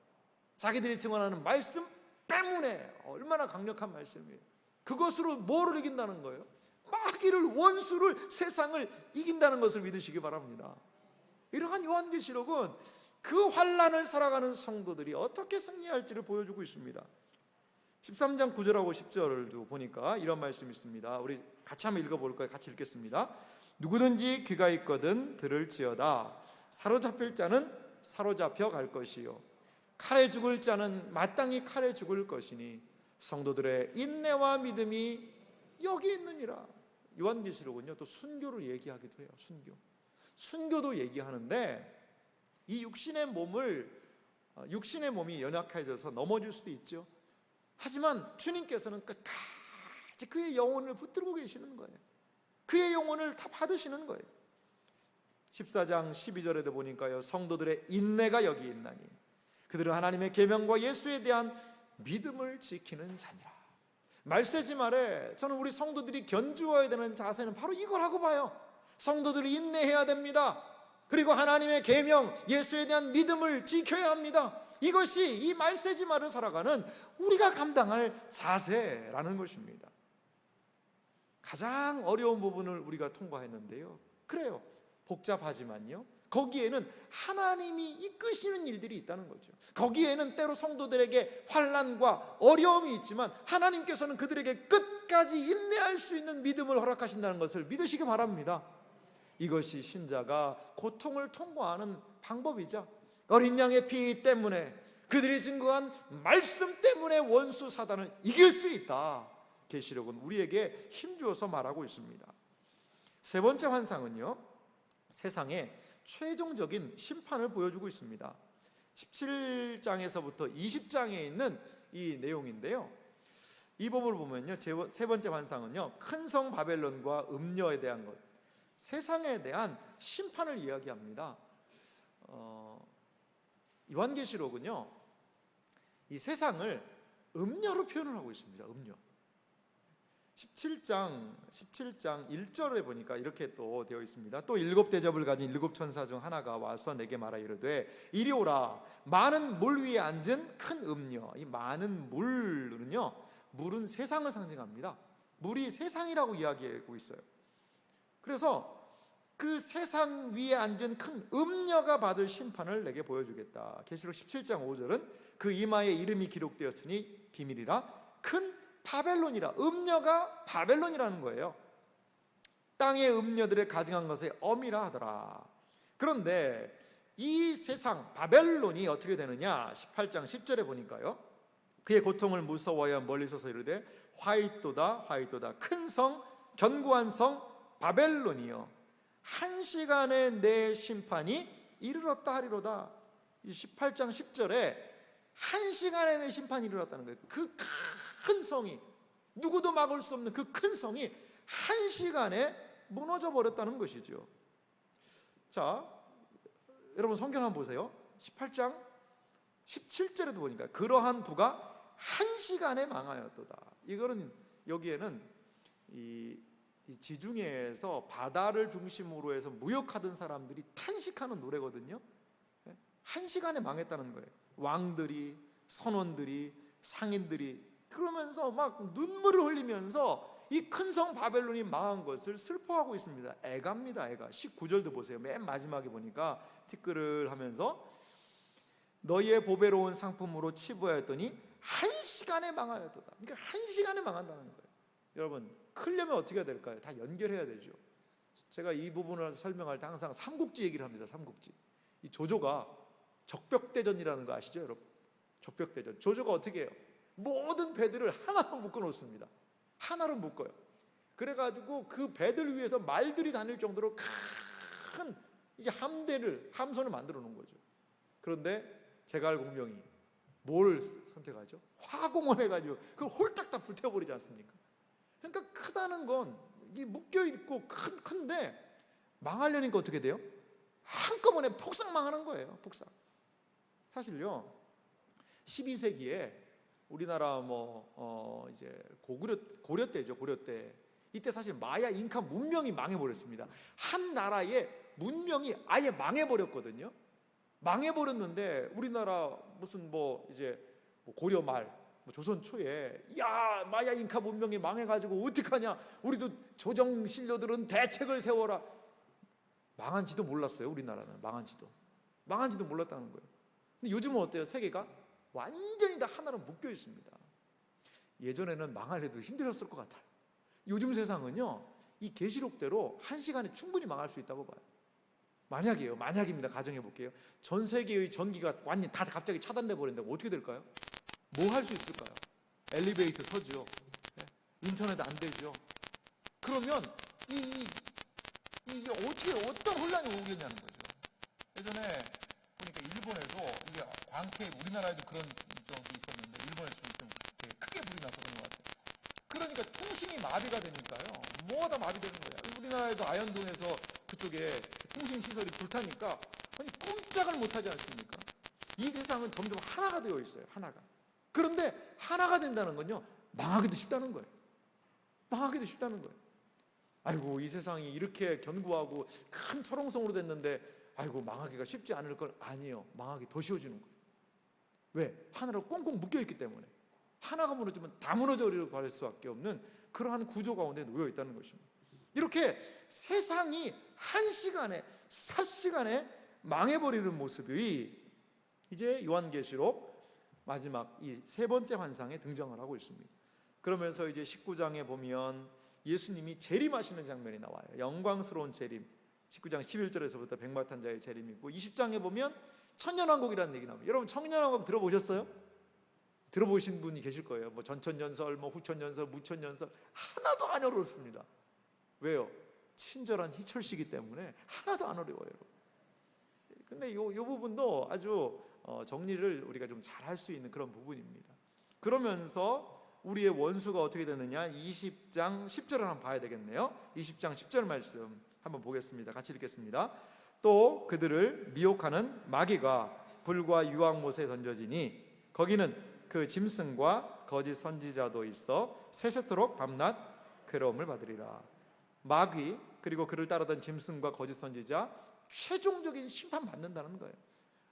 자기들이 증언하는 말씀 때문에. 얼마나 강력한 말씀이에요. 그것으로 뭐를 이긴다는 거예요? 마귀를, 원수를, 세상을 이긴다는 것을 믿으시기 바랍니다. 이러한 요한계시록은 그 환난을 살아가는 성도들이 어떻게 승리할지를 보여주고 있습니다. 13장 9절하고 10절을 보니까 이런 말씀이 있습니다. 우리 같이 한번 읽어볼까요? 같이 읽겠습니다. 누구든지 귀가 있거든 들을지어다. 사로잡힐 자는 사로잡혀 갈 것이요 칼에 죽을 자는 마땅히 칼에 죽을 것이니 성도들의 인내와 믿음이 여기 있느니라. 요한계시록은요 또 순교를 얘기하기도 해요. 순교도 얘기하는데 이 육신의 몸이 연약해져서 넘어질 수도 있죠. 하지만 주님께서는 끝까지 그의 영혼을 붙들고 계시는 거예요. 그의 영혼을 다 받으시는 거예요. 14장 12절에도 보니까요 성도들의 인내가 여기 있나니 그들은 하나님의 계명과 예수에 대한 믿음을 지키는 자니라. 말세지 말에 저는 우리 성도들이 견주어야 되는 자세는 바로 이거라고 봐요. 성도들이 인내해야 됩니다. 그리고 하나님의 계명, 예수에 대한 믿음을 지켜야 합니다. 이것이 이 말세지마를 살아가는 우리가 감당할 자세라는 것입니다. 가장 어려운 부분을 우리가 통과했는데요, 그래요, 복잡하지만요 거기에는 하나님이 이끄시는 일들이 있다는 거죠. 거기에는 때로 성도들에게 환난과 어려움이 있지만 하나님께서는 그들에게 끝까지 인내할 수 있는 믿음을 허락하신다는 것을 믿으시기 바랍니다. 이것이 신자가 고통을 통과하는 방법이죠. 어린 양의 피 때문에, 그들이 증거한 말씀 때문에 원수 사단을 이길 수 있다. 계시록은 우리에게 힘주어서 말하고 있습니다. 세 번째 환상은요, 세상의 최종적인 심판을 보여주고 있습니다. 17장에서부터 20장에 있는 이 내용인데요, 이 부분을 보면요, 세 번째 환상은요, 큰 성 바벨론과 음녀에 대한 것, 세상에 대한 심판을 이야기합니다. 요한계시록은요 이 세상을 음녀로 표현을 하고 있습니다. 음녀. 17장 1절에 보니까 이렇게 또 되어 있습니다. 또 일곱 대접을 가진 일곱 천사 중 하나가 와서 내게 말하 이르되 이리 오라. 많은 물 위에 앉은 큰 음녀. 이 많은 물은요, 물은 세상을 상징합니다. 물이 세상이라고 이야기하고 있어요. 그래서 그 세상 위에 앉은 큰 음녀가 받을 심판을 내게 보여주겠다. 계시록 17장 5절은 그 이마에 이름이 기록되었으니 비밀이라 큰 바벨론이라. 음녀가 바벨론이라는 거예요. 땅의 음녀들의 가증한 것에 엄이라 하더라. 그런데 이 세상 바벨론이 어떻게 되느냐, 18장 10절에 보니까요, 그의 고통을 무서워하여 멀리 서서 이르되 화이토다 화이토다 큰 성 견고한 성 바벨론이여 한 시간에 내 심판이 이르렀다 하리로다. 이 18장 10절에 한 시간에 내 심판이 이르렀다는 거예요. 그 큰 성이, 누구도 막을 수 없는 그 큰 성이 한 시간에 무너져 버렸다는 것이죠. 자, 여러분 성경 한번 보세요. 18장 17절에도 보니까 그러한 부가 한 시간에 망하였도다. 이거는 여기에는 이 지중해에서 바다를 중심으로 해서 무역하던 사람들이 탄식하는 노래거든요. 한 시간에 망했다는 거예요. 왕들이, 선원들이, 상인들이 그러면서 막 눈물을 흘리면서 이 큰 성 바벨론이 망한 것을 슬퍼하고 있습니다. 애가입니다. 애가. 19절도 보세요. 맨 마지막에 보니까 티끌을 하면서 너희의 보배로운 상품으로 치부하였더니 한 시간에 망하였도다. 그러니까 한 시간에 망한다는 거예요. 여러분, 크려면 어떻게 해야 될까요? 다 연결해야 되죠. 제가 이 부분을 설명할 때 항상 삼국지 얘기를 합니다. 삼국지. 이 조조가 적벽대전이라는 거 아시죠, 여러분? 적벽대전. 조조가 어떻게 해요? 모든 배들을 하나로 묶어 놓습니다. 하나로 묶어요. 그래가지고 그 배들 위에서 말들이 다닐 정도로 큰 이제 함선을 만들어 놓은 거죠. 그런데 제갈공명이 뭘 선택하죠? 화공을 해가지고 그걸 홀딱 다 불태워버리지 않습니까? 그러니까 크다는 건 이 묶여 있고 큰데 망하려니까 어떻게 돼요? 한꺼번에 폭삭 망하는 거예요. 폭삭. 사실요, 12세기에 우리나라 이제 고려 때죠. 고려 때 이때 사실 마야 잉카 문명이 망해버렸습니다. 한 나라의 문명이 아예 망해버렸거든요. 망해버렸는데 우리나라 무슨 이제 고려 말 조선 초에 야 마야 잉카 문명이 망해가지고 어떡하냐, 우리도 조정 신료들은 대책을 세워라. 망한지도 몰랐어요. 우리나라는 망한지도 몰랐다는 거예요. 근데 요즘은 어때요? 세계가 완전히 다 하나로 묶여 있습니다. 예전에는 망하려도 힘들었을 것 같아요. 요즘 세상은요, 이 계시록대로 한 시간에 충분히 망할 수 있다고 봐요. 만약입니다. 가정해 볼게요. 전 세계의 전기가 완전히 다 갑자기 차단돼 버린다고 어떻게 될까요? 뭐 할 수 있을까요? 엘리베이터 서죠. 인터넷 안 되죠. 그러면 이게 어떤 혼란이 오겠냐는 거죠. 예전에 보니까 일본에서 이게 광택, 우리나라에도 그런 적이 있었는데 일본에서 좀 크게 불이 나서 그런 것 같아요. 그러니까 통신이 마비가 되니까요. 뭐가 다 마비되는 거야. 우리나라에도 아현동에서 그쪽에 통신 시설이 불타니까 아니 꼼짝을 못하지 않습니까? 이 세상은 점점 하나가 되어 있어요. 하나가. 그런데 하나가 된다는 건요, 망하기도 쉽다는 거예요. 망하기도 쉽다는 거예요. 아이고, 이 세상이 이렇게 견고하고 큰 철옹성으로 됐는데 아이고 망하기가 쉽지 않을 걸. 아니에요. 망하기 더 쉬워지는 거예요. 왜? 하나로 꽁꽁 묶여있기 때문에. 하나가 무너지면 다 무너져 버릴 수밖에 없는 그러한 구조 가운데 놓여 있다는 것입니다. 이렇게 세상이 한 시간에, 삽시간에 망해버리는 모습이 이제 요한계시록 마지막 이 세 번째 환상에 등장을 하고 있습니다. 그러면서 이제 19장에 보면 예수님이 재림하시는 장면이 나와요. 영광스러운 재림. 19장 11절에서부터 백마탄자의 재림이 있고, 20장에 보면 천년왕국이라는 얘기 나옵니다. 여러분 천년왕국 들어보셨어요? 들어보신 분이 계실 거예요. 전천년설, 후천년설, 무천년설 하나도 안 어렵습니다. 왜요? 친절한 희철씨이기 때문에 하나도 안 어려워요. 근데 이 부분도 아주 정리를 우리가 좀 잘 할 수 있는 그런 부분입니다. 그러면서 우리의 원수가 어떻게 되느냐, 20장 10절을 한번 봐야 되겠네요. 20장 10절 말씀 한번 보겠습니다. 같이 읽겠습니다. 또 그들을 미혹하는 마귀가 불과 유황못에 던져지니 거기는 그 짐승과 거짓 선지자도 있어 세세토록 밤낮 괴로움을 받으리라. 마귀 그리고 그를 따르던 짐승과 거짓 선지자 최종적인 심판 받는다는 거예요.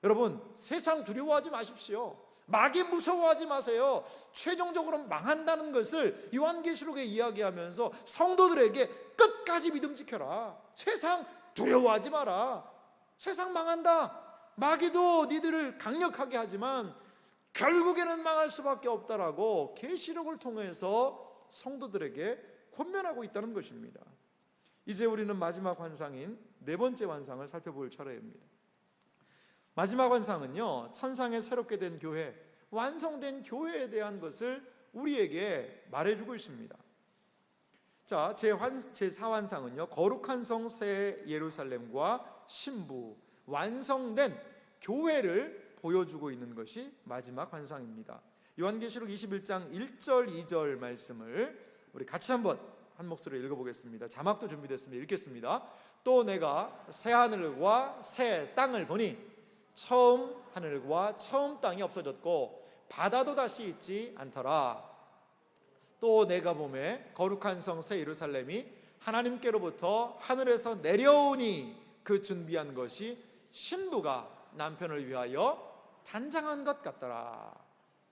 여러분 세상 두려워하지 마십시오. 마귀 무서워하지 마세요. 최종적으로 망한다는 것을 요한계시록에 이야기하면서 성도들에게 끝까지 믿음 지켜라. 세상 두려워하지 마라. 세상 망한다. 마귀도 니들을 강력하게 하지만 결국에는 망할 수밖에 없다라고 계시록을 통해서 성도들에게 권면하고 있다는 것입니다. 이제 우리는 마지막 환상인 네 번째 환상을 살펴볼 차례입니다. 마지막 환상은요, 천상에 새롭게 된 교회, 완성된 교회에 대한 것을 우리에게 말해주고 있습니다. 자, 제4환상은요 거룩한 성 새 예루살렘과 신부, 완성된 교회를 보여주고 있는 것이 마지막 환상입니다. 요한계시록 21장 1절 2절 말씀을 우리 같이 한번 한 목소리로 읽어보겠습니다. 자막도 준비됐습니다. 읽겠습니다. 또 내가 새 하늘과 새 땅을 보니 처음 하늘과 처음 땅이 없어졌고 바다도 다시 있지 않더라. 또 내가 보매 거룩한 성 새 예루살렘이 하나님께로부터 하늘에서 내려오니 그 준비한 것이 신부가 남편을 위하여 단장한 것 같더라.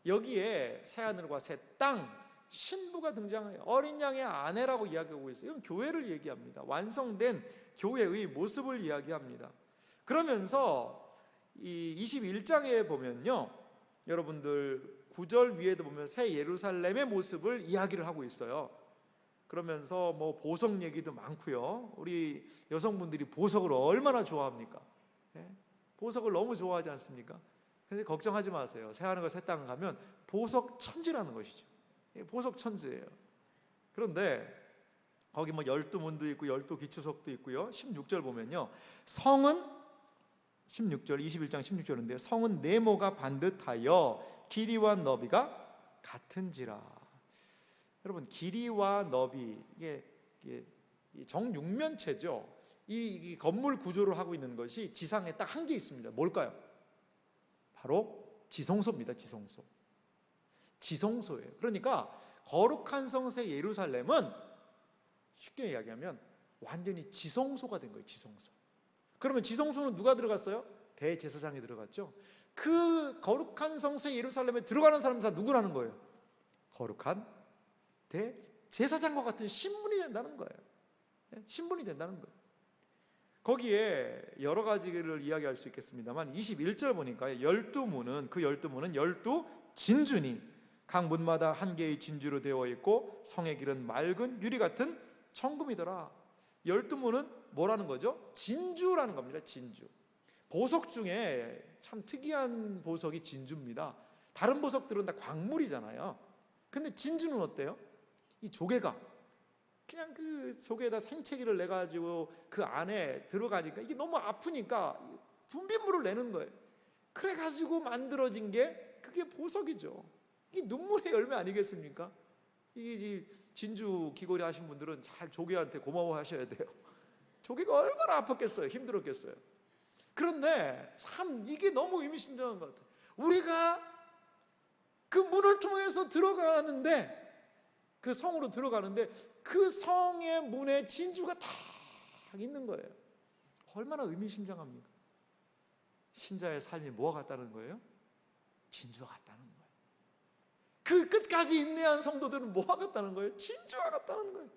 여기에 새 하늘과 새 땅, 신부가 등장해요. 어린 양의 아내라고 이야기하고 있어요. 이건 교회를 얘기합니다. 완성된 교회의 모습을 이야기합니다. 그러면서 이 21장에 보면요, 여러분들 9절 위에도 보면 새 예루살렘의 모습을 이야기를 하고 있어요. 그러면서 뭐 보석 얘기도 많고요. 우리 여성분들이 보석을 얼마나 좋아합니까? 보석을 너무 좋아하지 않습니까? 그런데 걱정하지 마세요. 새 하늘과 새 땅 가면 보석 천지라는 것이죠. 보석 천지예요. 그런데 거기 뭐 12문도 있고 12기초석도 있고요. 16절 보면요, 성은 16절 21장 16절인데 성은 네모가 반듯하여 길이와 너비가 같은지라. 여러분, 길이와 너비 이게 정육면체죠. 이 건물 구조를 하고 있는 것이 지상에 딱 한 개 있습니다. 뭘까요? 바로 지성소입니다. 지성소예요. 그러니까 거룩한 성새 예루살렘은 쉽게 이야기하면 완전히 지성소가 된 거예요. 지성소. 그러면 지성소는 누가 들어갔어요? 대제사장이 들어갔죠. 그 거룩한 성새 예루살렘에 들어가는 사람은 다 누구라는 거예요? 거룩한 대제사장과 같은 신분이 된다는 거예요. 신분이 된다는 거예요. 거기에 여러 가지를 이야기할 수 있겠습니다만 21절 보니까 12문은 그 12문은 12진주니 각 문마다 한 개의 진주로 되어 있고 성의 길은 맑은 유리 같은 청금이더라. 12문은 뭐라는 거죠? 진주라는 겁니다. 진주. 보석 중에 참 특이한 보석이 진주입니다. 다른 보석들은 다 광물이잖아요. 근데 진주는 어때요? 이 조개가 그냥 그 속에다 생채기를 내가지고 그 안에 들어가니까 이게 너무 아프니까 분비물을 내는 거예요. 그래가지고 만들어진 게 그게 보석이죠. 이게 눈물의 열매 아니겠습니까? 이 진주 귀걸이 하신 분들은 잘 조개한테 고마워하셔야 돼요. 조개가 얼마나 아팠겠어요. 힘들었겠어요. 그런데 참 이게 너무 의미심장한 것 같아요. 우리가 그 문을 통해서 들어가는데, 그 성으로 들어가는데 그 성의 문에 진주가 딱 있는 거예요. 얼마나 의미심장합니까? 신자의 삶이 뭐가 같다는 거예요? 진주와 같다는 거예요. 그 끝까지 인내한 성도들은 뭐가 같다는 거예요? 진주와 같다는 거예요.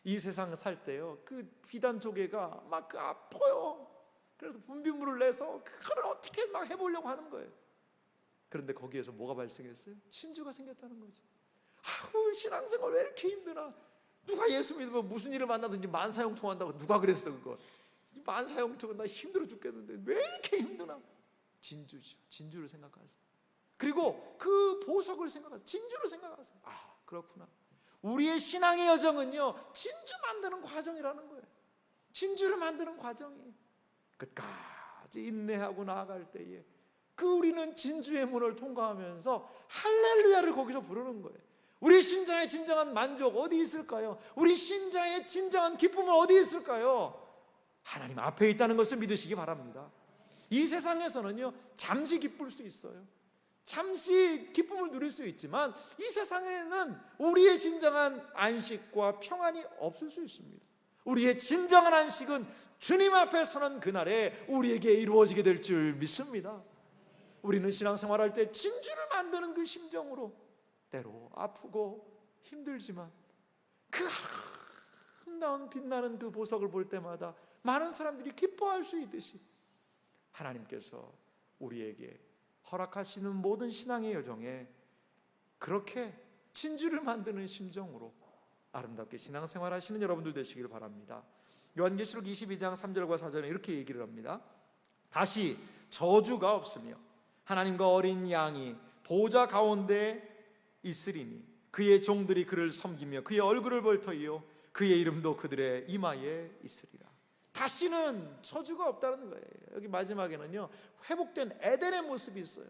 이 세상 살 때요, 그 비단 조개가 막 그 아파요. 그래서 분비물을 내서 그걸 어떻게 막 해보려고 하는 거예요. 그런데 거기에서 뭐가 발생했어요? 진주가 생겼다는 거죠. 아우, 신앙생활 왜 이렇게 힘드나? 누가 예수 믿으면 무슨 일을 만나든지 만사형통한다고 누가 그랬어? 그거 만사형통은 나 힘들어 죽겠는데 왜 이렇게 힘드나? 진주죠. 진주를 생각하세요. 그리고 그 보석을 생각하세요. 진주를 생각하세요. 아, 그렇구나. 우리의 신앙의 여정은요, 진주 만드는 과정이라는 거예요. 진주를 만드는 과정이에요. 끝까지 인내하고 나아갈 때에 그 우리는 진주의 문을 통과하면서 할렐루야를 거기서 부르는 거예요. 우리 신자의 진정한 만족 어디 있을까요? 우리 신자의 진정한 기쁨은 어디 있을까요? 하나님 앞에 있다는 것을 믿으시기 바랍니다. 이 세상에서는요, 잠시 기쁠 수 있어요. 잠시 기쁨을 누릴 수 있지만 이 세상에는 우리의 진정한 안식과 평안이 없을 수 있습니다. 우리의 진정한 안식은 주님 앞에 서는 그날에 우리에게 이루어지게 될 줄 믿습니다. 우리는 신앙생활할 때 진주를 만드는 그 심정으로 때로 아프고 힘들지만 그 아름다운 빛나는 그 보석을 볼 때마다 많은 사람들이 기뻐할 수 있듯이 하나님께서 우리에게 허락하시는 모든 신앙의 여정에 그렇게 진주를 만드는 심정으로 아름답게 신앙생활 하시는 여러분들 되시길 바랍니다. 요한계시록 22장 3절과 4절에 이렇게 얘기를 합니다. 다시 저주가 없으며 하나님과 어린 양이 보좌 가운데 있으리니 그의 종들이 그를 섬기며 그의 얼굴을 볼터이요 그의 이름도 그들의 이마에 있으리라. 다시는 저주가 없다는 거예요. 여기 마지막에는요, 회복된 에덴의 모습이 있어요.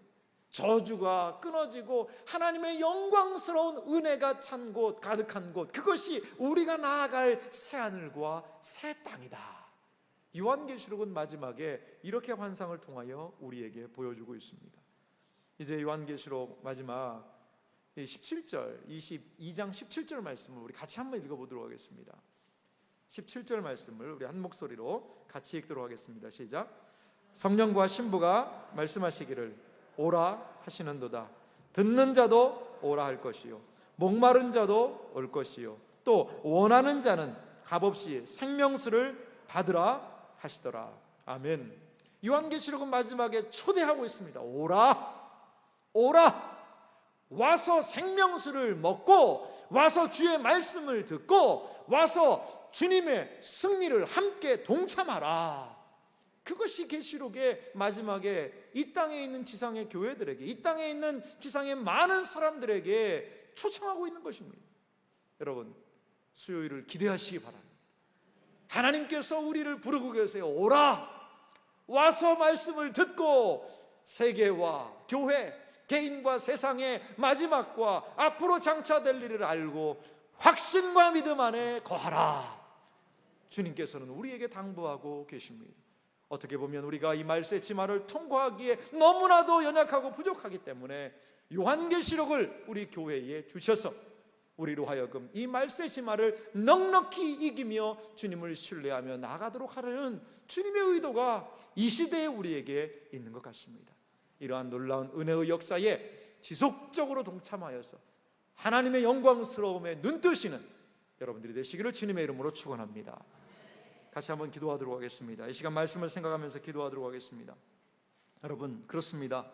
저주가 끊어지고 하나님의 영광스러운 은혜가 찬 곳, 가득한 곳, 그것이 우리가 나아갈 새하늘과 새 땅이다. 요한계시록은 마지막에 이렇게 환상을 통하여 우리에게 보여주고 있습니다. 이제 요한계시록 마지막 17절, 22장 17절 말씀을 우리 같이 한번 읽어보도록 하겠습니다. 17절 말씀을 우리 한 목소리로 같이 읽도록 하겠습니다. 시작. 성령과 신부가 말씀하시기를 오라 하시는도다. 듣는 자도 오라 할 것이요, 목마른 자도 올 것이요, 또 원하는 자는 값없이 생명수를 받으라 하시더라. 아멘. 요한계시록은 마지막에 초대하고 있습니다. 오라, 오라, 와서 생명수를 먹고, 와서 주의 말씀을 듣고, 와서 주님의 승리를 함께 동참하라. 그것이 계시록의 마지막에 이 땅에 있는 지상의 교회들에게, 이 땅에 있는 지상의 많은 사람들에게 초청하고 있는 것입니다. 여러분, 수요일을 기대하시기 바랍니다. 하나님께서 우리를 부르고 계세요. 오라, 와서 말씀을 듣고 세계와 교회, 개인과 세상의 마지막과 앞으로 장차될 일을 알고 확신과 믿음 안에 거하라. 주님께서는 우리에게 당부하고 계십니다. 어떻게 보면 우리가 이 말세 지마를 통과하기에 너무나도 연약하고 부족하기 때문에 요한계시록을 우리 교회에 주셔서 우리로 하여금 이 말세 지마를 넉넉히 이기며 주님을 신뢰하며 나아가도록 하려는 주님의 의도가 이 시대에 우리에게 있는 것 같습니다. 이러한 놀라운 은혜의 역사에 지속적으로 동참하여서 하나님의 영광스러움에 눈뜨시는 여러분들이 되시기를 주님의 이름으로 축원합니다. 같이 한번 기도하도록 하겠습니다. 이 시간 말씀을 생각하면서 기도하도록 하겠습니다. 여러분, 그렇습니다.